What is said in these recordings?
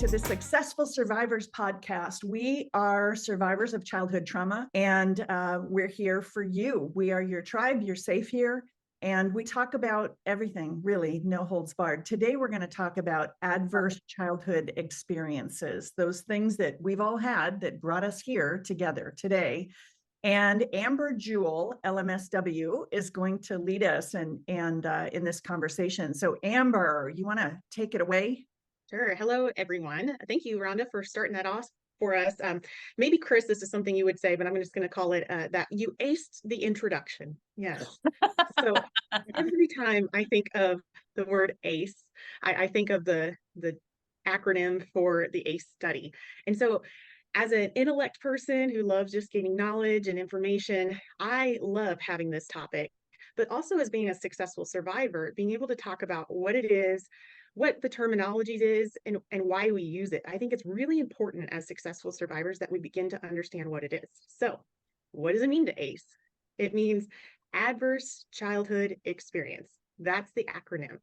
to the Successful Survivors podcast. We are survivors of childhood trauma, and we're here for you. We are your tribe. You're safe here. And we talk about everything, really, no holds barred. Today, we're going to talk about adverse childhood experiences, those things that we've all had that brought us here together today. And Amber Jewell, LMSW, is going to lead us in this conversation. So Amber, you want to take it away? Sure. Hello, everyone. Thank you, Rhonda, for starting that off for us. Maybe, Chris, this is something you would say, but I'm just going to call it that you aced the introduction. Yes. So every time I think of the word ACE, I think of the acronym for the ACE study. And so as an intellect person who loves just gaining knowledge and information, I love having this topic, but also as being a successful survivor, being able to talk about what it is, what the terminology is, and why we use it. I think it's really important as successful survivors that we begin to understand what it is. So what does it mean to ACE? It means adverse childhood experience. That's the acronym.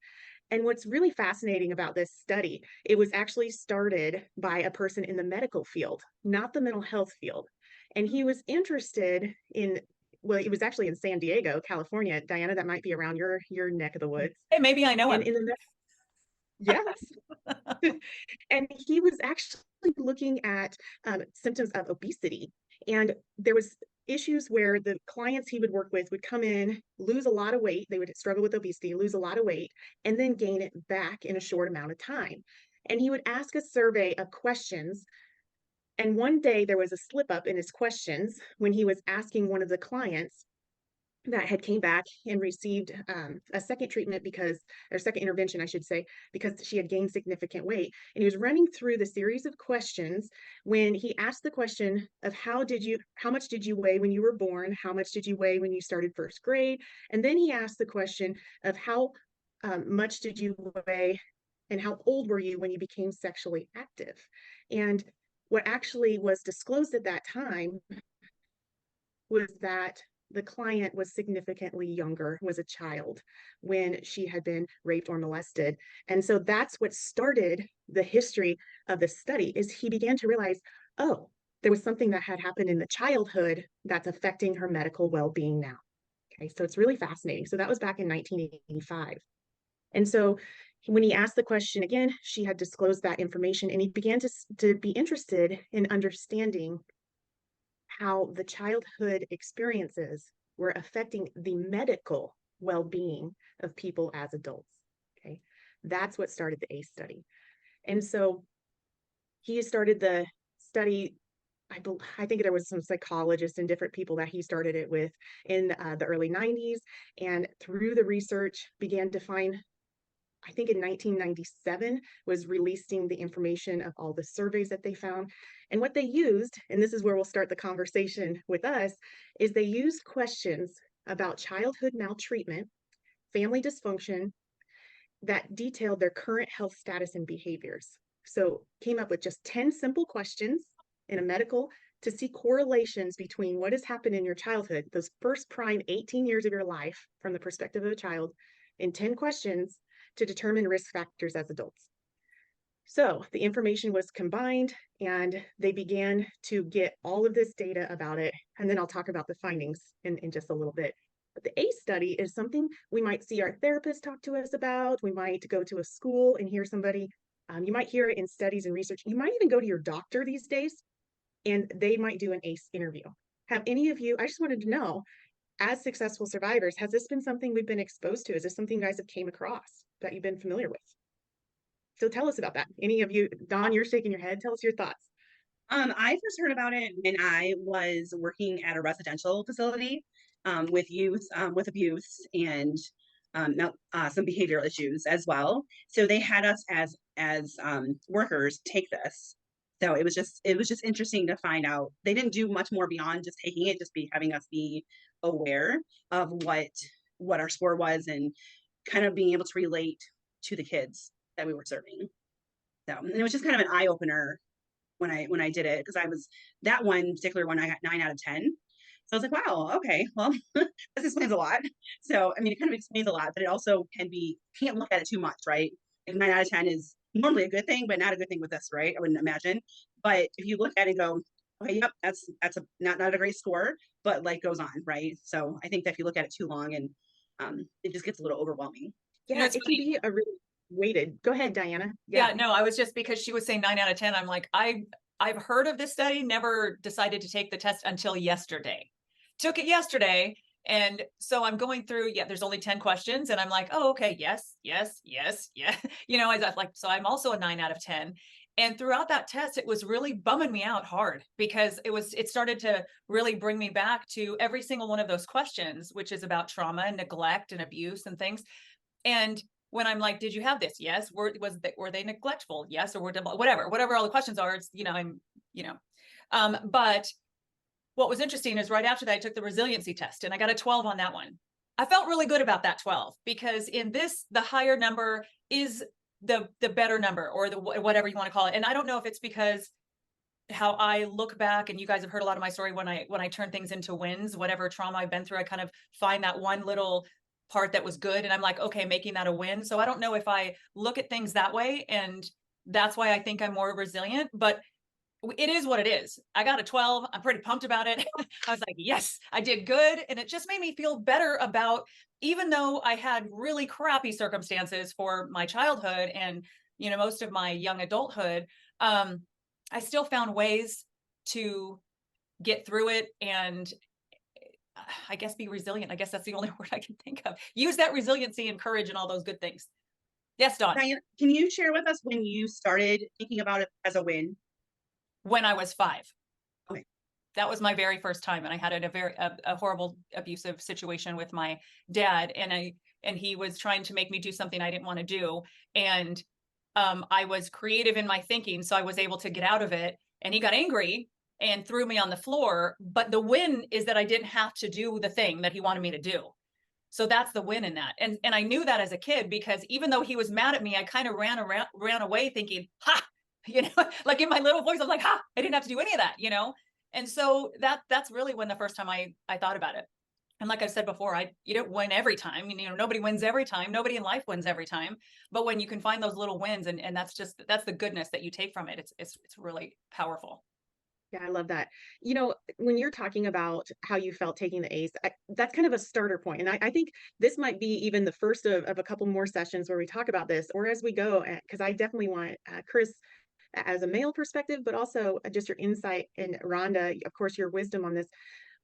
And what's really fascinating about this study, it was actually started by a person in the medical field, not the mental health field. And he was interested in, well, it was actually in San Diego, California. Diana, that might be around your neck of the woods. Hey, maybe I know him. Yes. And he was actually looking at symptoms of obesity. And there was issues where the clients he would work with would come in, lose a lot of weight. They would struggle with obesity, lose a lot of weight, and then gain it back in a short amount of time. And he would ask a survey of questions. And one day there was a slip up in his questions when he was asking one of the clients that had came back and received a second treatment or second intervention, I should say, because she had gained significant weight. And he was running through the series of questions when he asked the question of how much did you weigh when you were born? How much did you weigh when you started first grade? And then he asked the question of how much did you weigh and how old were you when you became sexually active? And what actually was disclosed at that time was that the client was significantly younger, was a child when she had been raped or molested. And so that's what started the history of the study, is he began to realize, oh, there was something that had happened in the childhood that's affecting her medical well-being now. Okay, so it's really fascinating. So that was back in 1985. And so when he asked the question again, she had disclosed that information, and he began to be interested in understanding how the childhood experiences were affecting the medical well-being of people as adults. Okay, that's what started the ACE study. And so he started the study. I think there was some psychologists and different people that he started it with in the early 90s, and through the research began to find, I think in 1997 was releasing the information of all the surveys that they found. And what they used, and this is where we'll start the conversation with us, is they used questions about childhood maltreatment, family dysfunction, that detailed their current health status and behaviors. So came up with just 10 simple questions in a medical to see correlations between what has happened in your childhood, those first prime 18 years of your life from the perspective of a child, in 10 questions to determine risk factors as adults. So the information was combined and they began to get all of this data about it. And then I'll talk about the findings in just a little bit. But the ACE study is something we might see our therapist talk to us about. We might go to a school and hear somebody. You might hear it in studies and research. You might even go to your doctor these days and they might do an ACE interview. Have any of you, I just wanted to know, as successful survivors, has this been something we've been exposed to? Is this something you guys have came across that you've been familiar with? So tell us about that. Any of you, Dawn, you're shaking your head. Tell us your thoughts. I first heard about it when I was working at a residential facility with youth with abuse and some behavioral issues as well. So they had us as workers take this. So it was just interesting to find out. They didn't do much more beyond just taking it, just having us be aware of what our score was and kind of being able to relate to the kids that we were serving. So, and it was just kind of an eye opener when I did it, because I was, that one particular one I got 9 out of 10. So I was like, wow, okay, well, this explains a lot. So, I mean, it kind of explains a lot, but it also can't look at it too much, right? Like 9 out of 10 is normally a good thing, but not a good thing with this, right? I wouldn't imagine. But if you look at it and go, okay, yep, that's a not a great score, but life goes on, right? So I think that if you look at it too long, and it just gets a little overwhelming. Yeah, It's it can funny. be a really weighted. Go ahead, Diana. Yeah, no, I was just because she was saying 9 out of 10. I'm like, I've heard of this study, never decided to take the test until yesterday. Took it yesterday. And so I'm going through, yeah, there's only 10 questions. And I'm like, oh, okay, yes, yes, yes, yeah. I was like, so I'm also a 9 out of 10. And throughout that test, it was really bumming me out hard because it started to really bring me back to every single one of those questions, which is about trauma and neglect and abuse and things. And when I'm like, did you have this? Yes. Were they neglectful? Yes. Or whatever all the questions are, it's, but what was interesting is right after that, I took the resiliency test and I got a 12 on that one. I felt really good about that 12 because in this, the higher number is the better number, or the whatever you want to call it. And I don't know if it's because how I look back, and you guys have heard a lot of my story, when I turn things into wins, whatever trauma I've been through, I kind of find that one little part that was good and I'm like, okay, making that a win. So I don't know if I look at things that way, and that's why I think I'm more resilient, but it is what it is. I got a 12. I'm pretty pumped about it. I was like, yes, I did good. And it just made me feel better about, even though I had really crappy circumstances for my childhood and, most of my young adulthood, I still found ways to get through it and I guess be resilient. I guess that's the only word I can think of. Use that resiliency and courage and all those good things. Yes, Dawn. Diane, can you share with us when you started thinking about it as a win? When I was 5. Okay. That was my very first time, and I had a horrible abusive situation with my dad, and he was trying to make me do something I didn't want to do, and I was creative in my thinking, so I was able to get out of it. And he got angry and threw me on the floor. But the win is that I didn't have to do the thing that he wanted me to do. So that's the win in that. And I knew that as a kid, because even though he was mad at me, I kind of ran away thinking, ha, like in my little voice, I was like, ha, I didn't have to do any of that, And so that's really when the first time I thought about it. And like I said before, you don't win every time. Nobody wins every time. Nobody in life wins every time. But when you can find those little wins, and that's the goodness that you take from it, it's really powerful. Yeah, I love that. When you're talking about how you felt taking the ACE, that's kind of a starter point. And I think this might be even the first of a couple more sessions where we talk about this, or as we go, because I definitely want Chris, as a male perspective, but also just your insight, and Rhonda, of course, your wisdom on this.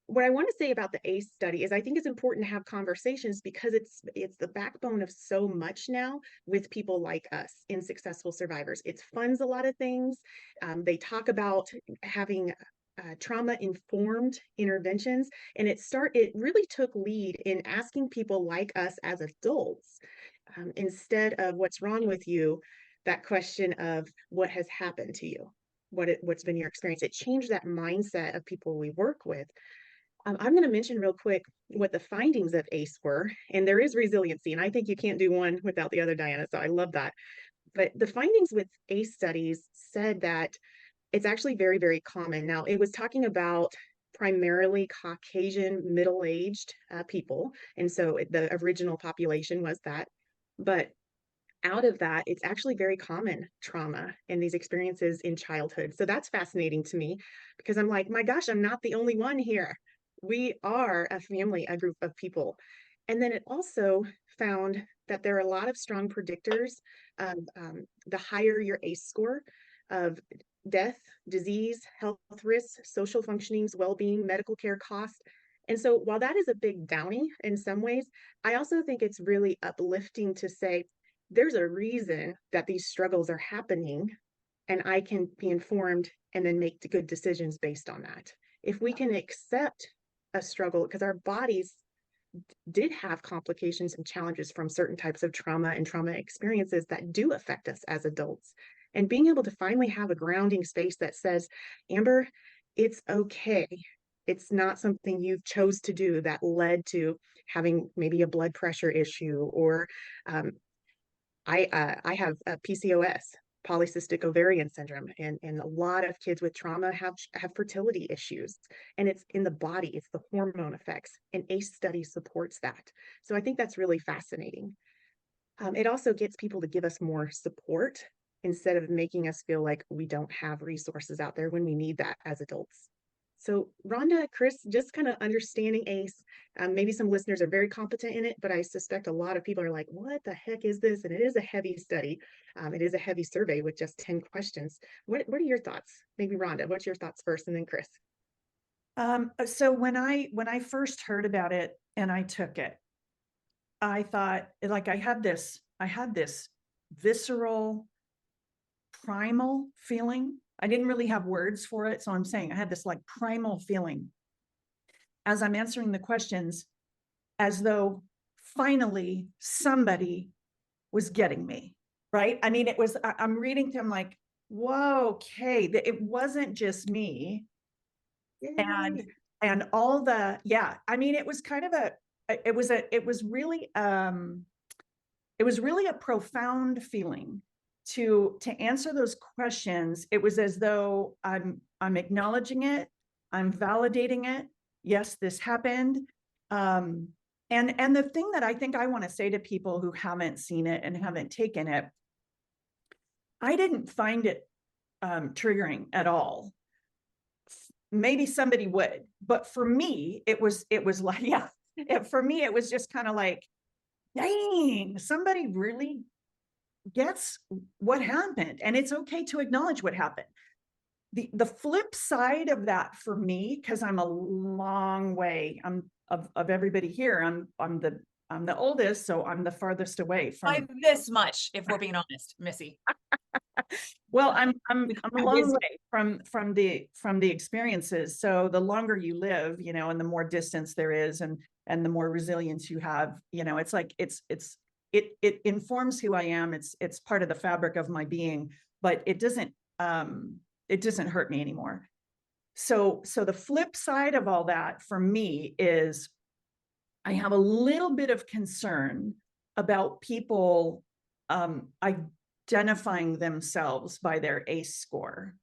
What I want to say about the ACE study is I think it's important to have conversations because it's the backbone of so much now with people like us in Successful Survivors. It funds a lot of things. They talk about having trauma-informed interventions, and it really took lead in asking people like us as adults, instead of what's wrong with you, that question of what has happened to you, what's been your experience. It changed that mindset of people we work with. I'm going to mention real quick what the findings of ACE were, and there is resiliency, and I think you can't do one without the other, Diana, so I love that. But the findings with ACE studies said that it's actually very, very common. Now, it was talking about primarily Caucasian middle-aged people, and so the original population was that. But out of that, it's actually very common trauma and these experiences in childhood. So that's fascinating to me because I'm like, my gosh, I'm not the only one here. We are a family, a group of people. And then it also found that there are a lot of strong predictors of the higher your ACE score, of death, disease, health risks, social functionings, well-being, medical care costs. And so while that is a big downy in some ways, I also think it's really uplifting to say, there's a reason that these struggles are happening, and I can be informed and then make good decisions based on that. If we can accept a struggle, because our bodies did have complications and challenges from certain types of trauma and trauma experiences that do affect us as adults, and being able to finally have a grounding space that says, Amber, it's okay. It's not something you chose to do that led to having maybe a blood pressure issue, or I have a PCOS, polycystic ovarian syndrome, and a lot of kids with trauma have fertility issues, and it's in the body, it's the hormone effects, and ACE study supports that. So I think that's really fascinating. It also gets people to give us more support instead of making us feel like we don't have resources out there when we need that as adults. So Rhonda, Chris, just kind of understanding ACE. Maybe some listeners are very competent in it, but I suspect a lot of people are like, what the heck is this? And it is a heavy study. It is a heavy survey with just 10 questions. What are your thoughts? Maybe Rhonda, what's your thoughts first, and then Chris? So when I first heard about it and I took it, I thought, like, I had this visceral, primal feeling. I didn't really have words for it, so I'm saying I had this like primal feeling as I'm answering the questions, as though finally somebody was getting me, right? I mean, I'm reading them like, whoa, okay, it wasn't just me. Yay. And all the, yeah, I mean, it was kind of it was really a profound feeling to answer those questions. It was as though I'm acknowledging it, I'm validating it. Yes, this happened. And the thing that I think I want to say to people who haven't seen it and haven't taken it, I didn't find it triggering at all. Maybe somebody would, but for me, it was like, yeah, for me, it was just kind of like, dang, somebody really gets what happened. And it's okay to acknowledge what happened. The flip side of that for me, because I'm a long way, of everybody here, I'm the oldest, so I'm the farthest away By from this much, if we're being honest, Missy. well, I'm a long way from the experiences. So the longer you live, and the more distance there is, and the more resilience you have, it's like it informs who I am. It's part of the fabric of my being, but it doesn't hurt me anymore. So the flip side of all that for me is I have a little bit of concern about people identifying themselves by their ACE score.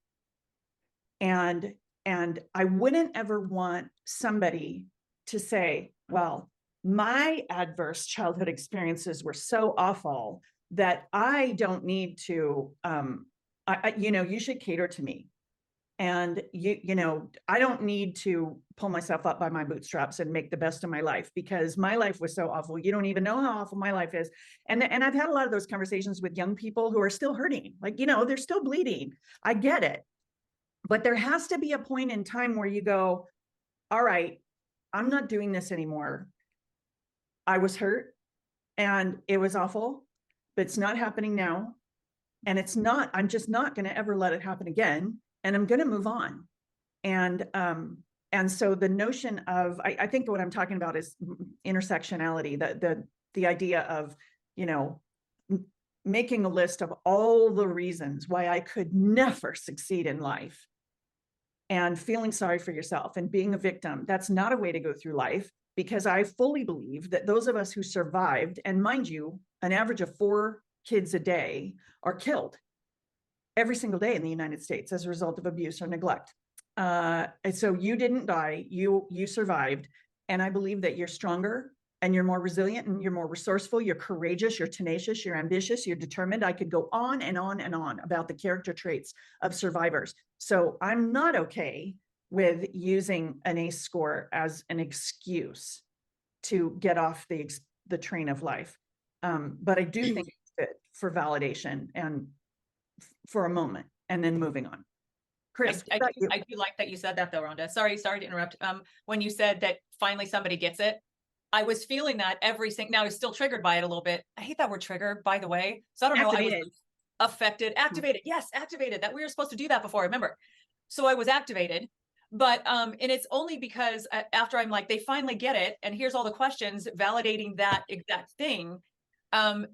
And I wouldn't ever want somebody to say, well, my adverse childhood experiences were so awful that I don't need to, you should cater to me. And I don't need to pull myself up by my bootstraps and make the best of my life, because my life was so awful. You don't even know how awful my life is. And I've had a lot of those conversations with young people who are still hurting, like, they're still bleeding. I get it. But there has to be a point in time where you go, all right, I'm not doing this anymore. I was hurt and it was awful, but it's not happening now. And I'm just not going to ever let it happen again. And I'm going to move on. And so the notion of, I think what I'm talking about is intersectionality, the idea of, making a list of all the reasons why I could never succeed in life, and feeling sorry for yourself and being a victim. That's not a way to go through life, because I fully believe that those of us who survived, and mind you, an average of 4 kids a day are killed every single day in the United States as a result of abuse or neglect. And so you didn't die, you survived. And I believe that you're stronger and you're more resilient and you're more resourceful, you're courageous, you're tenacious, you're ambitious, you're determined. I could go on and on and on about the character traits of survivors. So I'm not okay with using an ACE score as an excuse to get off the train of life. But I do think it's good for validation and for a moment, and then moving on. Chris, I do like that you said that though, Rhonda. Sorry to interrupt. When you said that finally somebody gets it, I was feeling that now I was still triggered by it a little bit. I hate that word trigger, by the way. So I don't know. Activated. I was affected, activated. Yes, activated. That we were supposed to do that before, I remember. So I was activated, but and it's only because after I'm like, they finally get it, and here's all the questions validating that exact thing.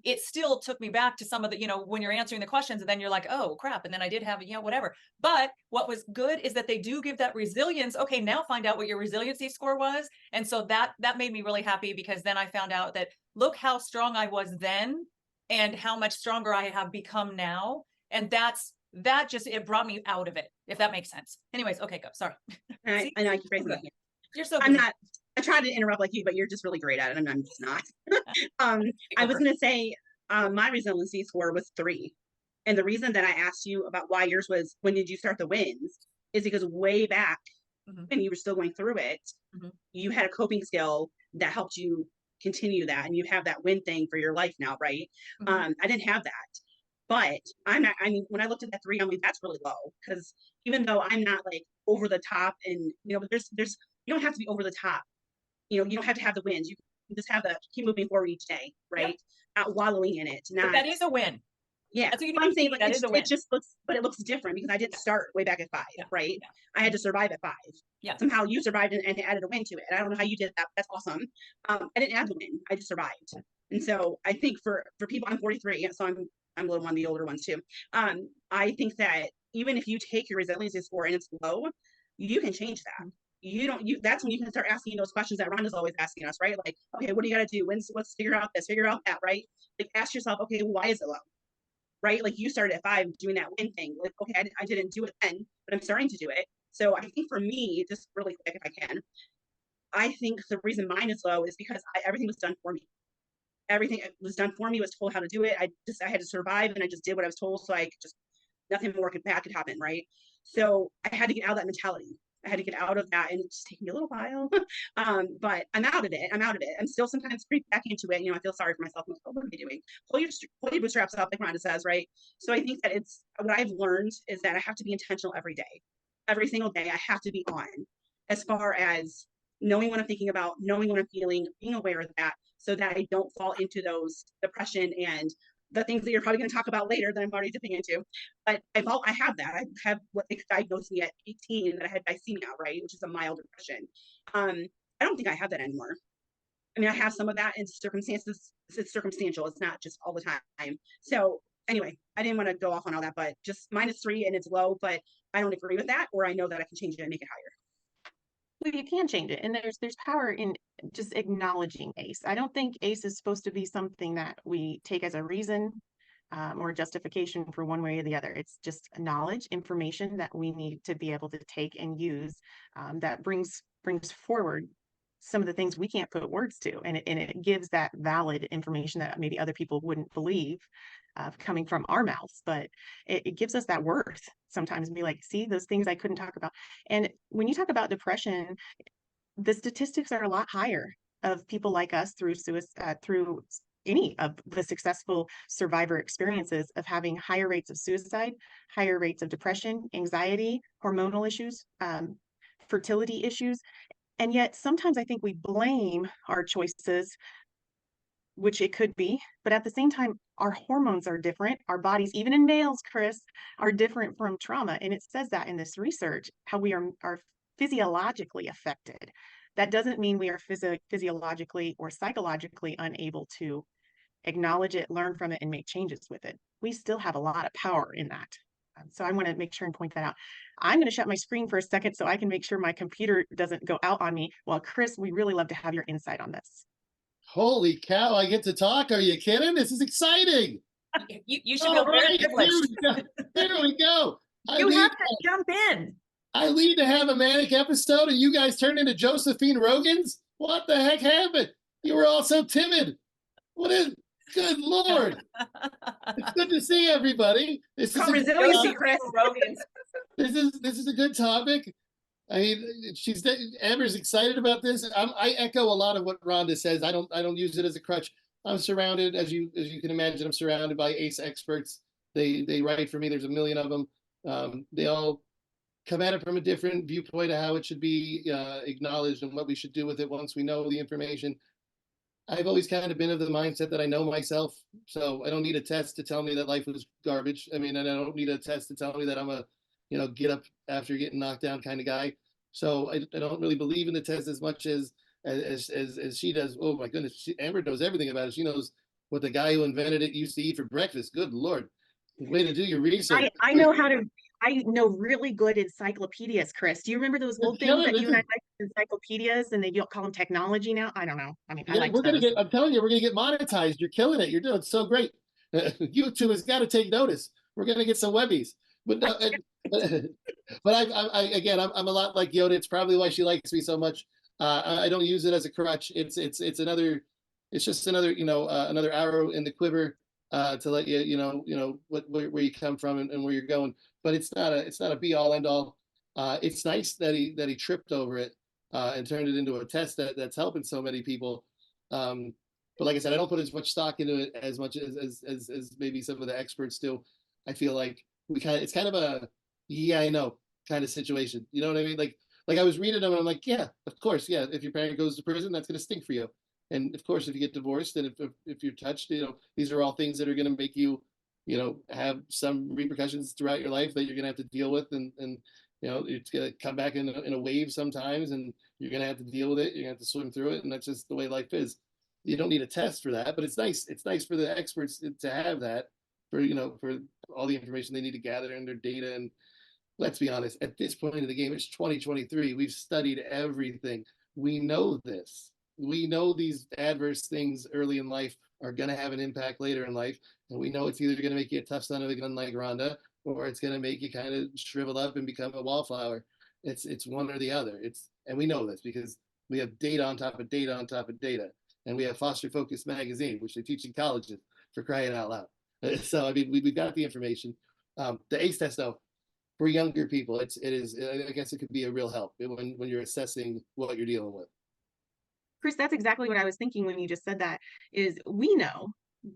It still took me back to some of the, when you're answering the questions and then you're like, oh crap. And then I did have, whatever. But what was good is that they do give that resilience. Okay, now find out what your resiliency score was. And so that made me really happy, because then I found out that look how strong I was then and how much stronger I have become now. And it brought me out of it, if that makes sense. Anyways, okay, go. Sorry. And I keep raising my hand. You're so I'm not. I tried to interrupt like you, but you're just really great at it, and I'm just not. I was going to say my resiliency score was 3. And the reason that I asked you about why yours was, when did you start the wins, is because way back when you were still going through it, you had a coping skill that helped you continue that. And you have that win thing for your life now, right? I didn't have that. But I mean, when I looked at that 3, I'm like, that's really low. Because even though I'm not like over the top, and there's you don't have to be over the top. You don't have to have the wins. You can just have the keep moving forward each day, right? Not wallowing in it. But that is a win. Yeah, That's what you but need I'm to saying, see. like, That is a win. it just looks, but it looks different because I didn't start way back at 5, right? I had to survive at 5. Yeah. Somehow you survived and added a win to it. And I don't know how you did that. That's awesome. I didn't add the win. I just survived. And so I think for people, I'm 43, so I'm a little one of the older ones too. I think that even if you take your resiliency score and it's low, you can change that. That's when you can start asking those questions that Rhonda's always asking us, right? Like, okay, what do you got to do? Let's figure out this, figure out that, right? Like, ask yourself, okay, why is it low? Right? Like, you started at 5 doing that win thing. Like, okay, I didn't do it then, but I'm starting to do it. So I think for me, just really quick, if I can, I think the reason mine is low is because everything was done for me. Everything was done for me, was told how to do it. I had to survive, and I just did what I was told. So nothing more bad could happen. Right. So I had to get out of that mentality. I had to get out of that, and it's taking me a little while. But I'm out of it. I'm still sometimes creep back into it. I feel sorry for myself. I'm like, oh, what am I doing? Pull your bootstraps up, like Rhonda says, right? So I think that what I've learned is that I have to be intentional every day. Every single day, I have to be on, as far as knowing what I'm thinking about, knowing what I'm feeling, being aware of that, so that I don't fall into those depression and the things that you're probably going to talk about later that I'm already dipping into. But I have that. I have what they diagnosed me at 18 that I had glycemia, right, which is a mild depression. I don't think I have that anymore. I mean, I have some of that in circumstances. It's circumstantial. It's not just all the time. So anyway, I didn't want to go off on all that, but just -3 and it's low, but I don't agree with that, or I know that I can change it and make it higher. Well, you can change it, and there's power in just acknowledging ACE. I don't think ACE is supposed to be something that we take as a reason or justification for one way or the other. It's just knowledge, information that we need to be able to take and use that brings forward some of the things we can't put words to, and it gives that valid information that maybe other people wouldn't believe coming from our mouths, but it gives us that worth sometimes, and be like, see, those things I couldn't talk about. And when you talk about depression, the statistics are a lot higher of people like us through any of the successful survivor experiences of having higher rates of suicide, higher rates of depression, anxiety, hormonal issues, fertility issues. And yet sometimes I think we blame our choices, which it could be, but at the same time, our hormones are different. Our bodies, even in males, Chris, are different from trauma. And it says that in this research, how we are physiologically affected. That doesn't mean we are physiologically or psychologically unable to acknowledge it, learn from it, and make changes with it. We still have a lot of power in that. So I want to make sure and point that out. I'm going to shut my screen for a second so I can make sure my computer doesn't go out on me. Well, Chris, we really love to have your insight on this. Holy cow, I get to talk. Are you kidding? This is exciting. You should feel very privileged. There we go. You have to jump in. I lead to have a manic episode and you guys turned into Josephine Rogans? What the heck happened? You were all so timid. Good Lord. It's good to see everybody. This is resiliency, Chris. This is a good topic. I mean, Amber's excited about this. I echo a lot of what Rhonda says. I don't use it as a crutch. I'm surrounded, as you can imagine, I'm surrounded by ACE experts. They write for me. There's a million of them. They all come at it from a different viewpoint of how it should be acknowledged and what we should do with it once we know the information. I've always kind of been of the mindset that I know myself, so I don't need a test to tell me that life was garbage. I mean, and I don't need a test to tell me that I'm a, get up after getting knocked down kind of guy. So I don't really believe in the test as much as she does. Oh my goodness, Amber knows everything about it. She knows what the guy who invented it used to eat for breakfast. Good Lord, way to do your research. I know really good encyclopedias, Chris. Do you remember those old things that you and I liked, encyclopedias, and they don't call them technology now? I don't know. I mean, I'm telling you, we're gonna get monetized. You're killing it. You're doing so great. YouTube has got to take notice. We're gonna get some Webbies. But I'm a lot like Yoda. It's probably why she likes me so much. I don't use it as a crutch. It's just another, another arrow in the quiver. to let you know where you come from and where you're going. But it's not a be all end all. It's nice that he tripped over it and turned it into a test that's helping so many people. But like I said, I don't put as much stock into it as much as maybe some of the experts do. I feel like it's kind of a yeah, I know kind of situation. You know what I mean? Like I was reading them and I'm like, yeah, of course, yeah. If your parent goes to prison, that's gonna stink for you. And of course, if you get divorced and if you're touched, these are all things that are gonna make you, have some repercussions throughout your life that you're gonna have to deal with, and it's gonna come back in a wave sometimes, and you're gonna have to deal with it. You're gonna have to swim through it, and that's just the way life is. You don't need a test for that, but it's nice. It's nice for the experts to have that for all the information they need to gather in their data. And let's be honest, at this point in the game, it's 2023. We've studied everything. We know this. We know these adverse things early in life are going to have an impact later in life. And we know it's either going to make you a tough son of a gun like Rhonda, or it's going to make you kind of shrivel up and become a wallflower. It's one or the other. And we know this because we have data on top of data on top of data. And we have Foster Focus magazine, which they teach in colleges, for crying out loud. So I mean, we've got the information. The ACE test, though, for younger people, it is. I guess it could be a real help when you're assessing what you're dealing with. Chris, that's exactly what I was thinking when you just said that. Is we know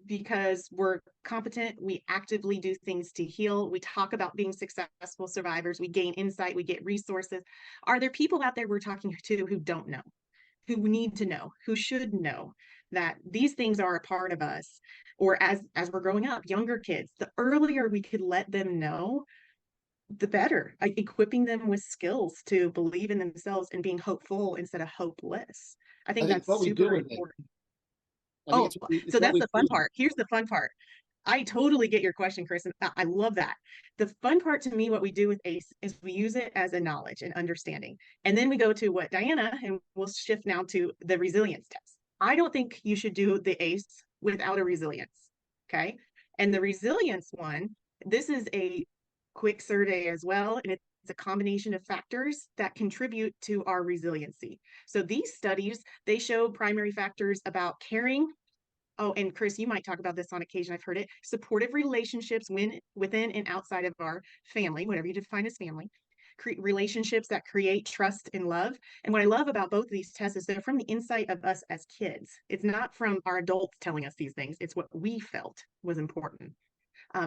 because we're competent, we actively do things to heal. We talk about being successful survivors. We gain insight. We get resources. Are there people out there we're talking to who don't know? Who need to know, who should know that these things are a part of us? Or as we're growing up, younger kids, the earlier we could let them know, the better. Equipping them with skills to believe in themselves and being hopeful instead of hopeless. I think that's what we do super with it. important. I think So that's the fun part. Here's the fun part. I totally get your question, Chris, and I love that. The fun part to me, what we do with ACE is we use it as a knowledge and understanding. And then we go to what Diana, and we'll shift now to the resilience test. I don't think you should do the ACE without a resilience, okay? And the resilience one, this is a quick survey as well, and it's a combination of factors that contribute to our resiliency. So these studies, they show primary factors about caring. Oh, and Chris, you might talk about this on occasion. I've heard it. Supportive relationships within and outside of our family, whatever you define as family. Relationships that create trust and love. And what I love about both of these tests is they're from the insight of us as kids. It's not from our adults telling us these things. It's what we felt was important.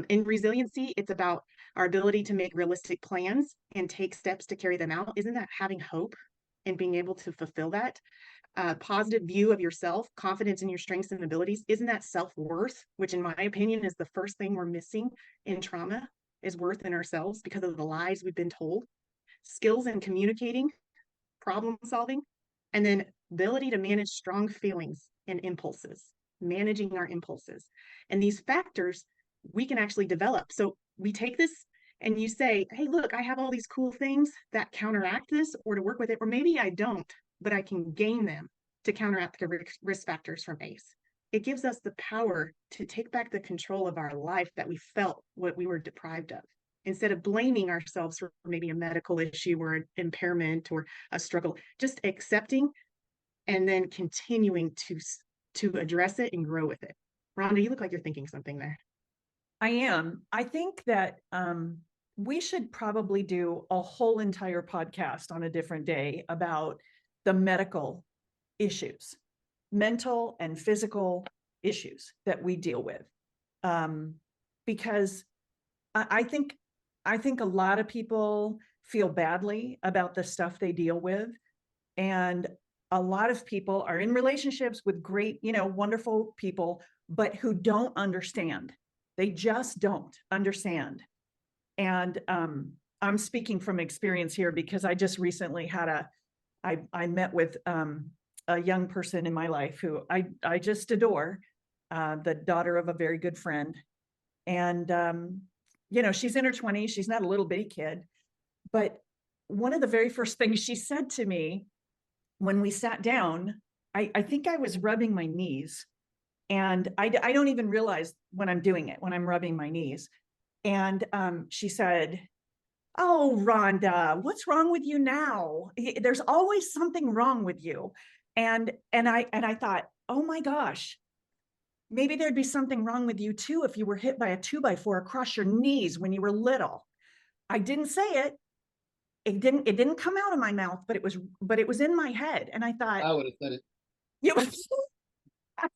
In resiliency, it's about our ability to make realistic plans and take steps to carry them out. Isn't that having hope and being able to fulfill that? Positive view of yourself, confidence in your strengths and abilities. Isn't that self-worth, which in my opinion is the first thing we're missing in trauma, is worth in ourselves because of the lies we've been told. Skills in communicating, problem solving, and then ability to manage strong feelings and impulses, managing our impulses. And these factors we can actually develop. So we take this and you say, hey, look, I have all these cool things that counteract this or to work with it, or maybe I don't, but I can gain them to counteract the risk factors from ACE. It gives us the power to take back the control of our life that we felt what we were deprived of, instead of blaming ourselves for maybe a medical issue or an impairment or a struggle, just accepting and then continuing to address it and grow with it. Rhonda, you look like you're thinking something there. I am. I think that we should probably do a whole entire podcast on a different day about the medical issues, mental and physical issues that we deal with. Because I think a lot of people feel badly about the stuff they deal with. And a lot of people are in relationships with great, wonderful people, but who don't understand. They just don't understand. And I'm speaking from experience here because I just recently had I met with a young person in my life who I just adore, the daughter of a very good friend. And, she's in her 20s. She's not a little bitty kid. But one of the very first things she said to me when we sat down, I think I was rubbing my knees. And I don't even realize when I'm doing it, when I'm rubbing my knees. And she said, oh, Rhonda, what's wrong with you now? There's always something wrong with you. And I thought, oh my gosh, maybe there'd be something wrong with you too if you were hit by a 2x4 across your knees when you were little. I didn't say it. It didn't come out of my mouth, but it was in my head. And I thought, I would have said it. you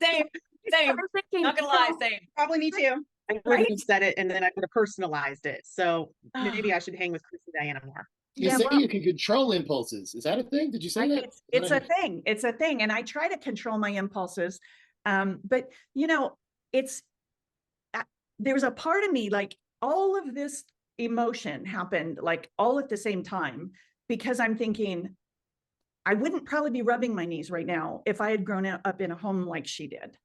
Same, same. Not gonna lie, same. Probably me too. I would Right? have said it and then I would have personalized it. So maybe Oh, I should hang with Chris and Diana more. You yeah, say well, you can control impulses. Is that a thing? Did you say that? it's a thing. It's a thing. And I try to control my impulses. But you know, it's there's a part of me, like all of this emotion happened like all at the same time, because I'm thinking I wouldn't probably be rubbing my knees right now if I had grown up in a home like she did,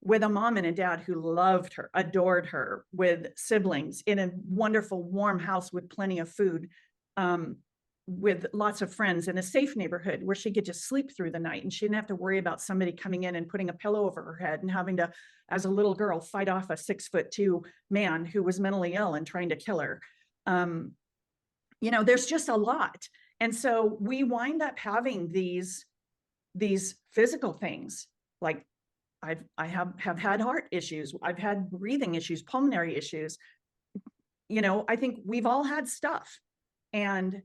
with a mom and a dad who loved her, adored her, with siblings in a wonderful, warm house with plenty of food, with lots of friends in a safe neighborhood where she could just sleep through the night and she didn't have to worry about somebody coming in and putting a pillow over her head and having to, as a little girl, fight off a 6'2" man who was mentally ill and trying to kill her. You know, there's just a lot. And so we wind up having these physical things, like I have had heart issues. I've had breathing issues, pulmonary issues. You know, I think we've all had stuff, and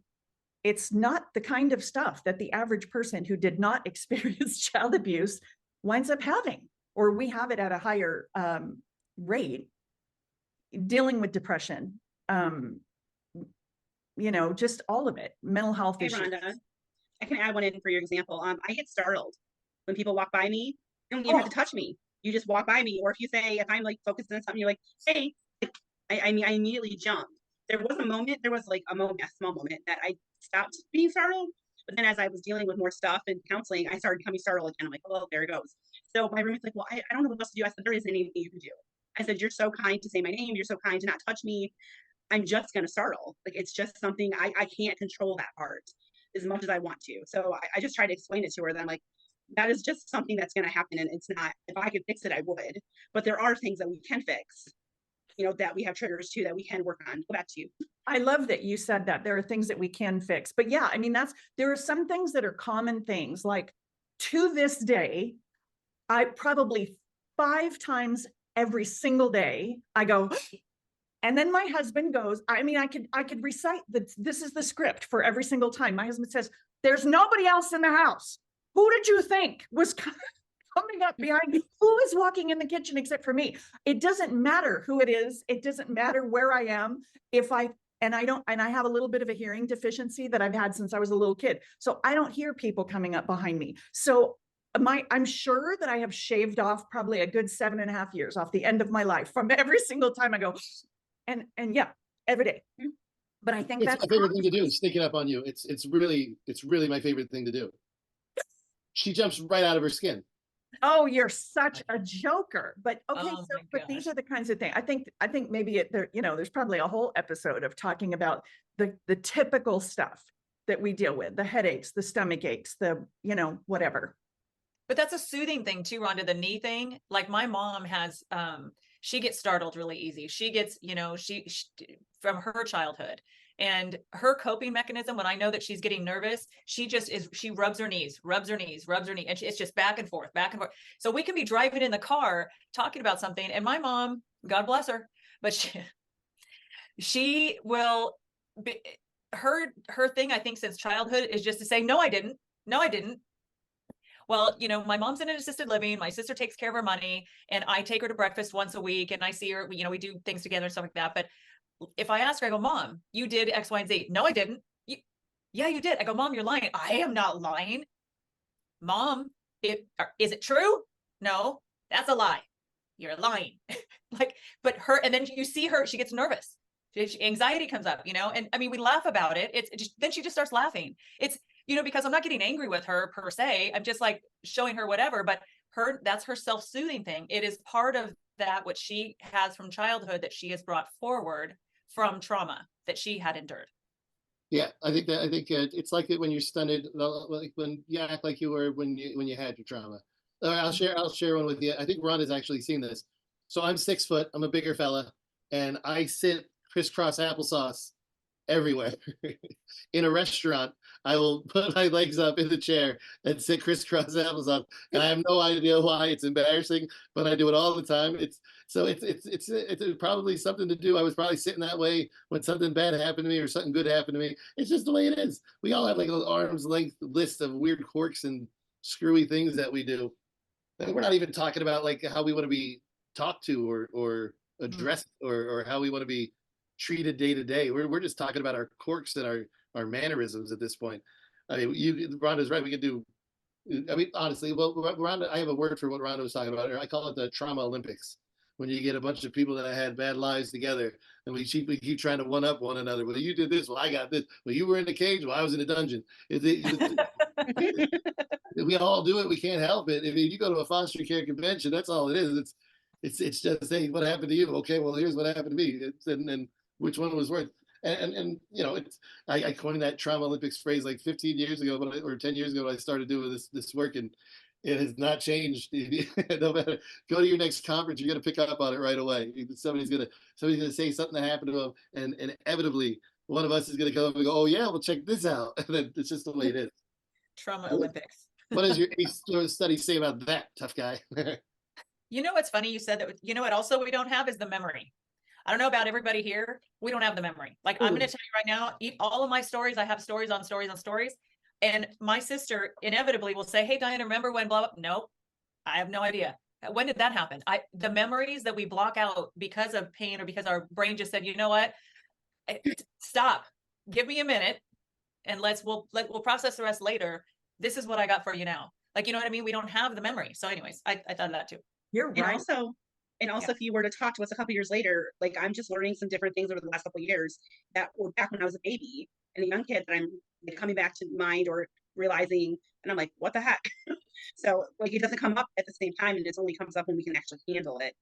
it's not the kind of stuff that the average person who did not experience child abuse winds up having, or we have it at a higher rate. Dealing with depression, you know, just all of it, mental health Hey, issues. Rhonda, I can add one in for your example. I get startled when people walk by me. You don't even have to touch me. You just walk by me, or if you say, if I'm like focused on something, you're like, hey, I mean, I immediately jump. There was like a moment, a small moment that I stopped being startled. But then as I was dealing with more stuff and counseling, I started becoming startled again. I'm like, oh, there it goes. So my roommate's like, well, I don't know what else to do. I said, there isn't anything you can do. I said, you're so kind to say my name. You're so kind to not touch me. I'm just going to startle. Like, it's just something I can't control that part as much as I want to. So I just try to explain it to her that I'm like, that is just something that's going to happen. And it's not, if I could fix it, I would. But there are things that we can fix, you know, that we have triggers too, that we can work on. Go back to you. I love that you said that there are things that we can fix. But yeah, I mean, there are some things that are common things. Like, to this day, I probably 5 times every single day, I go, and then my husband goes, I mean, I could recite this is the script for every single time. My husband says, there's nobody else in the house. Who did you think was coming up behind me? Who is walking in the kitchen except for me? It doesn't matter who it is. It doesn't matter where I am. And I have a little bit of a hearing deficiency that I've had since I was a little kid. So I don't hear people coming up behind me. So I'm sure that I have shaved off probably a good 7.5 years off the end of my life from every single time I go, and yeah, every day. But I think It's that's my favorite thing to do is sneak it up on you. It's really my favorite thing to do. She jumps right out of her skin. Oh, you're such a joker. But okay, Oh so my but these gosh. are the kinds of things. I think maybe there's probably a whole episode of talking about the typical stuff that we deal with, the headaches, the stomach aches, the, you know, whatever. But that's a soothing thing too, Rhonda, the knee thing. Like my mom has, she gets startled really easy. She gets, you know, she from her childhood, and her coping mechanism, when I know that she's getting nervous, she rubs her knees, and it's just back and forth, back and forth. So we can be driving in the car talking about something, and my mom, God bless her, but she will be, her thing, I think, since childhood is just to say, no, I didn't. Well, you know, my mom's in an assisted living. My sister takes care of her money, and I take her to breakfast once a week, and I see her, you know, we do things together and stuff like that. But if I ask her, I go, Mom, you did X, Y, and Z. No, I didn't. Yeah, you did. I go, Mom, you're lying. I am not lying. Mom, is it true? No, that's a lie. You're lying. Like, but and then you see her, she gets nervous. Anxiety comes up, you know, and I mean, we laugh about it. Then she just starts laughing. It's, you know, because I'm not getting angry with her per se. I'm just like showing her whatever, but that's her self-soothing thing. It is part of that, what she has from childhood that she has brought forward from trauma that she had endured. Yeah, I think it's like it when you're stunted, like when you act like you were when you had your trauma. I'll share one with you. I think Ron has actually seen this. So I'm 6 foot. I'm a bigger fella, and I sit crisscross applesauce everywhere in a restaurant. I will put my legs up in the chair and sit crisscross applesauce. And I have no idea why. It's embarrassing, but I do it all the time. It's probably something to do. I was probably sitting that way when something bad happened to me or something good happened to me. It's just the way it is. We all have like an arm's length list of weird quirks and screwy things that we do. And we're not even talking about like how we want to be talked to or addressed or how we want to be treated day to day. We're just talking about our quirks and our mannerisms at this point. I mean, Rhonda's right. We could do. I mean, honestly, well, Rhonda, I have a word for what Rhonda was talking about. I call it the trauma Olympics. When you get a bunch of people that had bad lives together, and we keep trying to one up one another. Well, you did this. Well, I got this. Well, you were in the cage. Well, I was in a dungeon. We all do it. We can't help it. I mean, you go to a foster care convention. That's all it is. It's just, hey, what happened to you? Okay, well, here's what happened to me. And which one was worse? And you know, I coined that trauma Olympics phrase like 15 years ago, or 10 years ago when I started doing this work, and it has not changed. No matter, go to your next conference, you're gonna pick up on it right away. Somebody's gonna say something that happened to them, and inevitably one of us is gonna come up and go, oh yeah, well check this out. And then it's just the way it is. Trauma Olympics. What does your study say about that, tough guy? You know what's funny? You said that, you know what also we don't have is the memory. I don't know about everybody here. We don't have the memory. Like, I'm going to tell you right now, all of my stories, I have stories on stories on stories. And my sister inevitably will say, hey, Diana, remember when blah, blah? No, I have no idea. When did that happen? The memories that we block out because of pain or because our brain just said, you know what? Stop. Give me a minute and we'll process the rest later. This is what I got for you now. Like, you know what I mean? We don't have the memory. So anyways, I thought of that too. You're And right. also, if you were to talk to us a couple years later, like I'm just learning some different things over the last couple of years that were back when I was a baby and a young kid that I'm coming back to mind or realizing, and I'm like, what the heck? So like it doesn't come up at the same time, and it only comes up when we can actually handle it,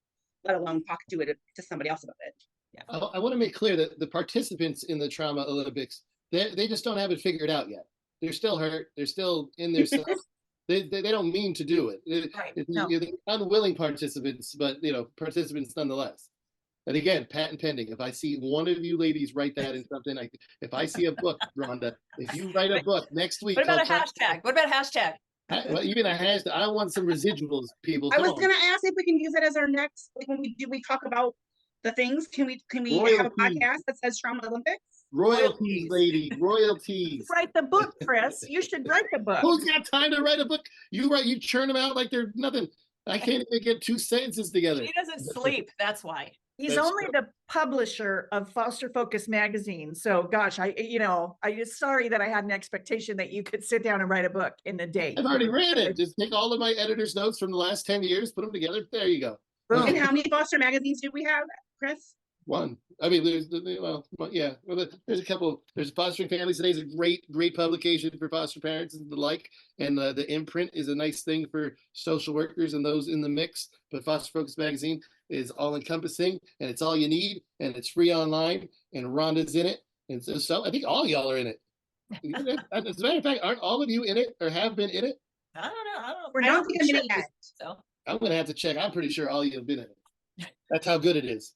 let alone talk to somebody else about it. Yeah. I want to make clear that the participants in the trauma Olympics, they just don't have it figured out yet. They're still hurt. They're still in their self. They don't mean to do it. Right. No. They're unwilling participants, but participants nonetheless. And again, patent pending. If I see one of you ladies write that in something, if I see a book, Rhonda, if you write a book next week, What about a hashtag? What about a hashtag? well, even a hashtag. I want some residuals, people. I was gonna ask if we can use it as our next, like when we talk about the things. Can we have a podcast that says Trauma Olympics? Royalties, lady, royalties. Write the book, Chris. You should write the book. Who's got time to write a book? You churn them out like they're nothing. I can't even get 2 sentences together. He doesn't sleep. That's why. He's That's only the publisher of Foster Focus magazine. So gosh, I just sorry that I had an expectation that you could sit down and write a book in a day. I've already read it. Just take all of my editor's notes from the last 10 years, put them together. There you go. Boom. And how many foster magazines do we have, Chris? One. I mean, there's there's a couple. There's Fostering Families Today is a great publication for foster parents and the like. And the imprint is a nice thing for social workers and those in the mix. But Foster Focus magazine is all encompassing, and it's all you need, and it's free online. And Rhonda's in it, and so I think all y'all are in it. As a matter of fact, aren't all of you in it or have been in it? I don't know. We're I don't not think I'm in it yet. So I'm gonna have to check. I'm pretty sure all you have been in it. That's how good it is.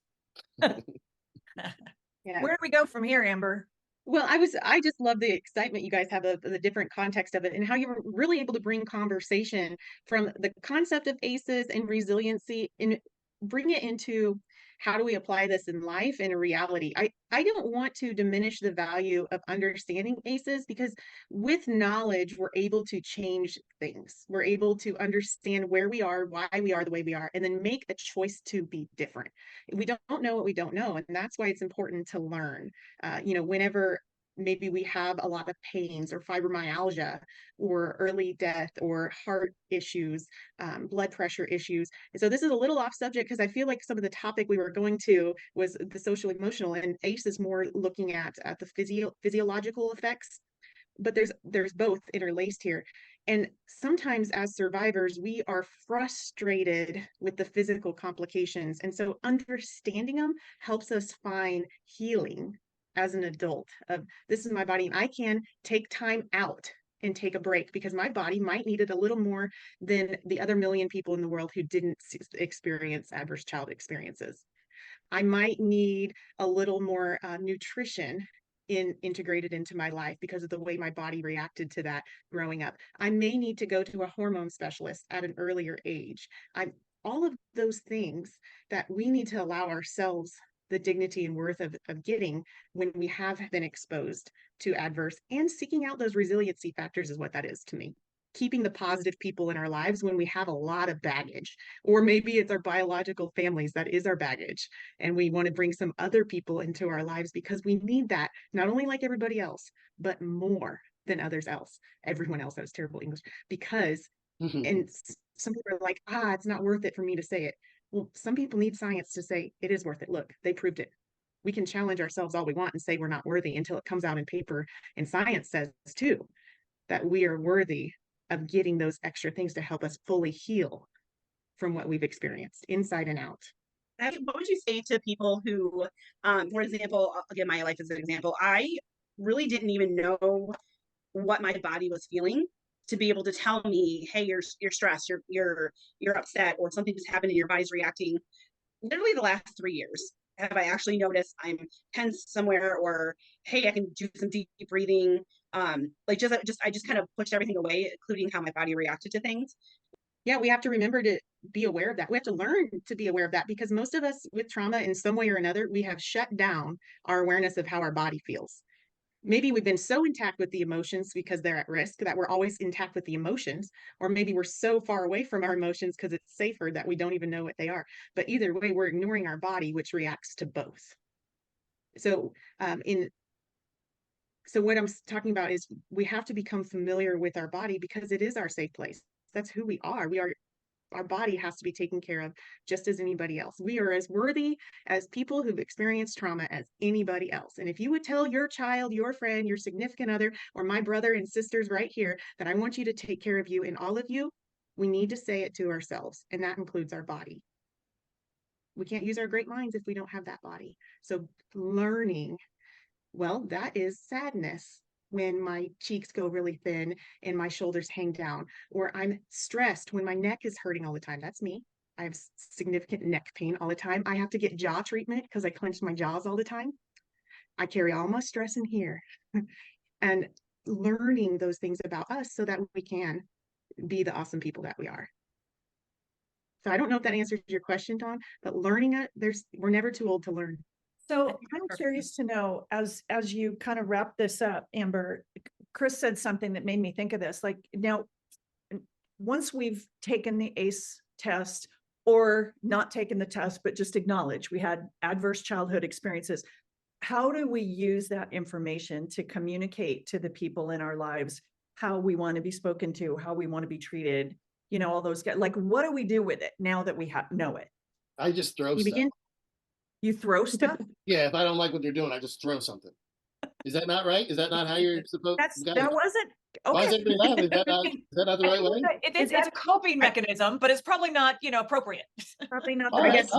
Yeah. Where do we go from here, Amber? Well, I just love the excitement you guys have of the different context of it and how you were really able to bring conversation from the concept of ACEs and resiliency and bring it into how do we apply this in life and in reality. I don't want to diminish the value of understanding ACEs because with knowledge, we're able to change things. We're able to understand where we are, why we are the way we are, and then make a choice to be different. We don't know what we don't know. And that's why it's important to learn. Whenever maybe we have a lot of pains or fibromyalgia or early death or heart issues, blood pressure issues. And so this is a little off subject because I feel like some of the topic we were going to was the social emotional, and ACE is more looking at the physiological effects, but there's both interlaced here. And sometimes as survivors, we are frustrated with the physical complications. And so understanding them helps us find healing as an adult of this is my body and I can take time out and take a break because my body might need it a little more than the other million people in the world who didn't experience adverse child experiences. I might need a little more nutrition integrated into my life because of the way my body reacted to that growing up. I may need to go to a hormone specialist at an earlier age. All of those things that we need to allow ourselves the dignity and worth of getting when we have been exposed to adverse, and seeking out those resiliency factors is what that is to me. Keeping the positive people in our lives when we have a lot of baggage, or maybe it's our biological families that is our baggage, and we want to bring some other people into our lives because we need that, not only like everybody else, but more than everyone else. That was terrible English. Because and some people are like, it's not worth it for me to say it. Well, some people need science to say it is worth it. Look, they proved it. We can challenge ourselves all we want and say we're not worthy until it comes out in paper. And science says too that we are worthy of getting those extra things to help us fully heal from what we've experienced inside and out. What would you say to people who, for example, I'll give my life as an example. I really didn't even know what my body was feeling to be able to tell me, hey, you're stressed, you're upset, or something just happened and your body's reacting. Literally the last 3 years have I actually noticed I'm tense somewhere, or hey, I can do some deep breathing. I just kind of pushed everything away, including how my body reacted to things. Yeah, we have to remember to be aware of that. We have to learn to be aware of that, because most of us with trauma in some way or another, we have shut down our awareness of how our body feels. Maybe we've been so intact with the emotions because they're at risk that we're always intact with the emotions, or maybe we're so far away from our emotions because it's safer that we don't even know what they are. But either way, we're ignoring our body, which reacts to both. So what I'm talking about is we have to become familiar with our body because it is our safe place. That's who we are. Our body has to be taken care of just as anybody else. We are as worthy as people who've experienced trauma as anybody else. And if you would tell your child, your friend, your significant other, or my brother and sisters right here that I want you to take care of you and all of you, we need to say it to ourselves. And that includes our body. We can't use our great minds if we don't have that body. So learning, well, that is sadness. When my cheeks go really thin and my shoulders hang down, or I'm stressed when my neck is hurting all the time. That's me. I have significant neck pain all the time. I have to get jaw treatment because I clench my jaws all the time. I carry all my stress in here. And learning those things about us so that we can be the awesome people that we are. So I don't know if that answers your question, Dawn, but learning it, we're never too old to learn. So I'm curious to know, as you kind of wrap this up, Amber, Chris said something that made me think of this. Like, now, once we've taken the ACE test, or not taken the test, but just acknowledge we had adverse childhood experiences, how do we use that information to communicate to the people in our lives how we want to be spoken to, how we want to be treated, all those guys? Like, what do we do with it now that we know it? I just throw stuff. You throw stuff? Yeah, if I don't like what they're doing, I just throw something. Is that not right? Is that not how you're supposed to? That wasn't okay. Why is everybody laughing? Is that not the right way? It's a coping mechanism, but it's probably not, appropriate. Probably not. I guess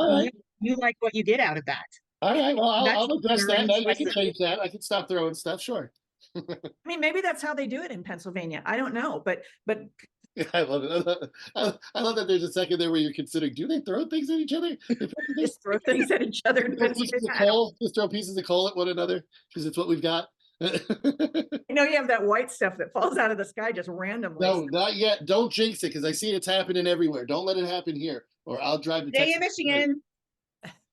you like what you get out of that. All right. Well, I'll address that. I can choices. change that. I can stop throwing stuff. Sure. I mean, maybe that's how they do it in Pennsylvania. I don't know, but Yeah, I love it. I love that there's a second there where you're considering, do they throw things at each other? just throw things at each other. Just throw pieces of coal at one another because it's what we've got. You have that white stuff that falls out of the sky just randomly. No, not yet. Don't jinx it because I see it's happening everywhere. Don't let it happen here, or I'll drive to Stay in Texas. Michigan.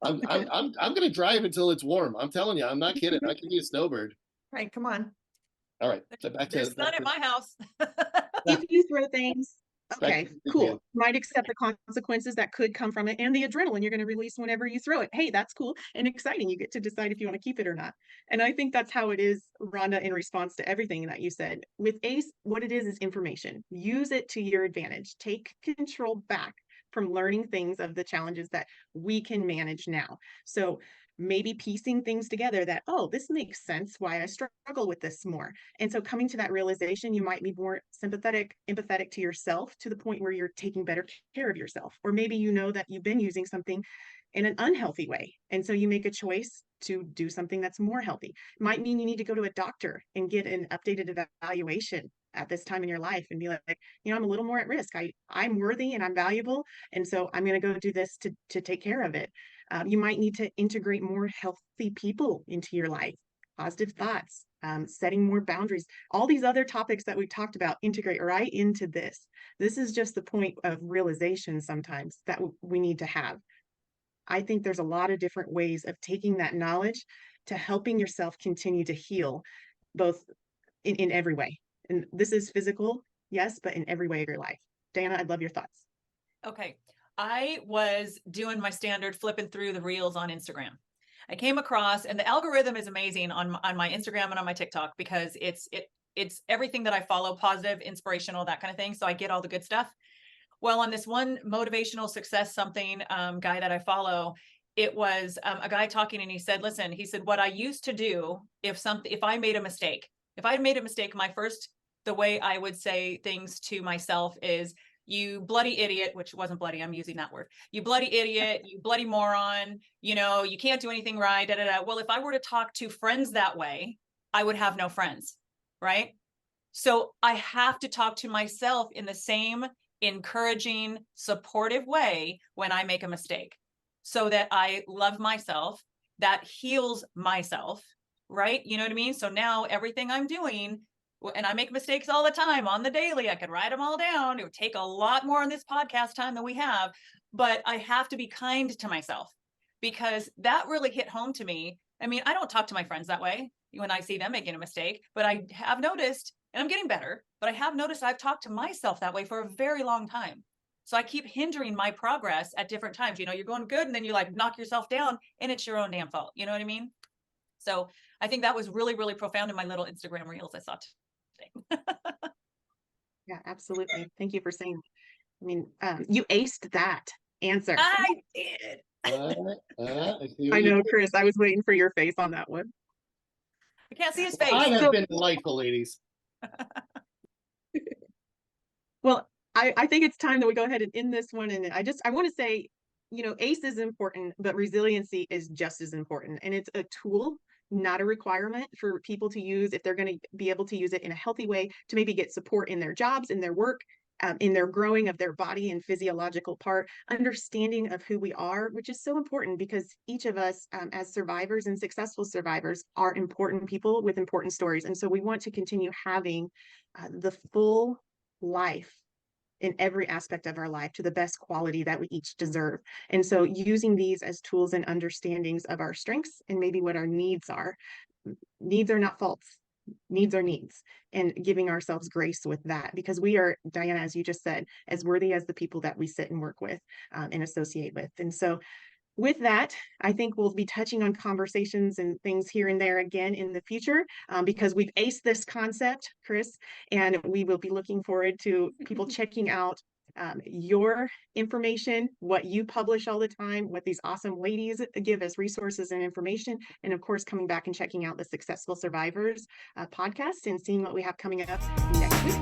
I'm gonna drive until it's warm. I'm telling you, I'm not kidding. I can be a snowbird. Right, come on. All right, so There's sun at my house. If you throw things, okay, to cool. Japan. Might accept the consequences that could come from it, and the adrenaline you're going to release whenever you throw it. Hey, that's cool and exciting. You get to decide if you want to keep it or not. And I think that's how it is, Rhonda, in response to everything that you said. With ACE, what it is information. Use it to your advantage. Take control back from learning things of the challenges that we can manage now. So maybe piecing things together that, oh, this makes sense why I struggle with this more. And so coming to that realization, you might be more sympathetic, empathetic to yourself to the point where you're taking better care of yourself. Or maybe you know that you've been using something in an unhealthy way. And so you make a choice to do something that's more healthy. It might mean you need to go to a doctor and get an updated evaluation at this time in your life and be like, I'm a little more at risk. I'm worthy and I'm valuable. And so I'm going to go do this to take care of it. You might need to integrate more healthy people into your life. positive thoughts, setting more boundaries, all these other topics that we've talked about integrate right into this. This is just the point of realization sometimes that we need to have. I think there's a lot of different ways of taking that knowledge to helping yourself continue to heal, both in every way. And this is physical, yes, but in every way of your life. Diana, I'd love your thoughts. Okay. I was doing my standard flipping through the reels on Instagram. I came across, and the algorithm is amazing on my Instagram and on my TikTok, because it's everything that I follow, positive, inspirational, that kind of thing. So I get all the good stuff. Well, on this one motivational success something guy that I follow, it was a guy talking, and he said, listen, he said, what I used to do if I made a mistake, the way I would say things to myself is, you bloody idiot, which wasn't bloody, I'm using that word. You bloody idiot, you bloody moron, you know, you can't do anything right, da, da, da. Well, if I were to talk to friends that way, I would have no friends, right? So I have to talk to myself in the same encouraging, supportive way when I make a mistake, so that I love myself, that heals myself, right? You know what I mean? So now everything I'm doing, and I make mistakes all the time on the daily, I could write them all down. It would take a lot more on this podcast time than we have, but I have to be kind to myself, because that really hit home to me. I mean, I don't talk to my friends that way when I see them making a mistake, but I have noticed, and I'm getting better, but I have noticed I've talked to myself that way for a very long time. So I keep hindering my progress at different times. You know, you're going good, and then you like knock yourself down, and it's your own damn fault. You know what I mean? So I think that was really, really profound in my little Instagram reels I saw today. Yeah, absolutely. Thank you for saying that. I mean, you aced that answer. I did. I see I what you know, did. Chris, I was waiting for your face on that one. I can't see his I face. have been delightful, ladies. Well, I think it's time that we go ahead and end this one. And I want to say, you know, ACE is important, but resiliency is just as important. And it's a tool, not a requirement for people to use if they're going to be able to use it in a healthy way to maybe get support in their jobs, in their work, in their growing of their body and physiological part, understanding of who we are, which is so important, because each of us as survivors and successful survivors are important people with important stories. And so we want to continue having the full life in every aspect of our life to the best quality that we each deserve. And so using these as tools and understandings of our strengths and maybe what our needs are. Needs are not faults. Needs are needs, and giving ourselves grace with that, because we are, Diana, as you just said, as worthy as the people that we sit and work with and associate with. And so with that, I think we'll be touching on conversations and things here and there again in the future, because we've aced this concept, Chris, and we will be looking forward to people checking out your information, what you publish all the time, what these awesome ladies give as resources and information, and of course, coming back and checking out the Successful Survivors podcast and seeing what we have coming up next week.